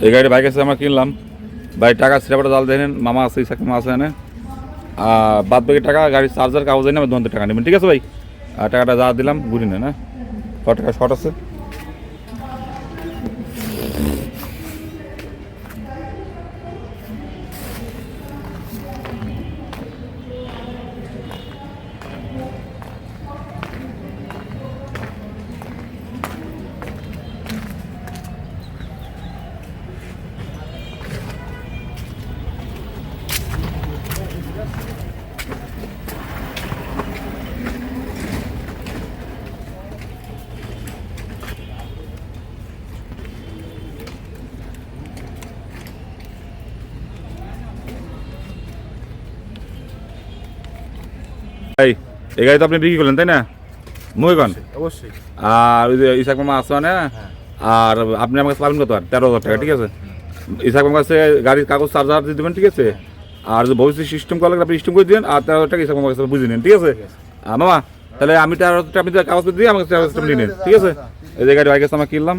এই গাড়ি বাইক আছে আমরা কিনলাম, ভাই টাকা সিরাপটা জাল দেখেন, মামা আছে, ইসাক মামা আছে এনে, বাদ বাকি টাকা গাড়ির চার্জার কাগজ এনে আমার 2 টাকা নেবেন, ঠিক আছে ভাই? আর টাকাটা যা দিলাম ঘুরি নেন, হ্যাঁ? 100 টাকা শর্ট আছে। ভাই এই গাড়ি তো আপনি বিক্রি করলেন তাই না, মহিগঞ্জ? অবশ্যই। আর ওই যে ইসাক মামা আছে না, আর আপনি আমার কাছে পাবেন কত? আর 13,000 টাকা, ঠিক আছে? ইসাক মামার কাছে গাড়ির কাগজ চার্জার দিয়ে দেবেন, ঠিক আছে? আর যে ভবিষ্যৎ সিস্টেম করলে আপনি সিস্টেম করে দিবেন, আর 13,000 টাকা ইসাক মামার কাছে বুঝে নেন, ঠিক আছে? মামা তাহলে আমি 13,000 টাকা আপনি কাগজ দিয়ে আমার কাছে 13,000 টাকা নিয়ে নেন, ঠিক আছে? এই যে গাড়ি বাইক আছে আমরা কিনলাম।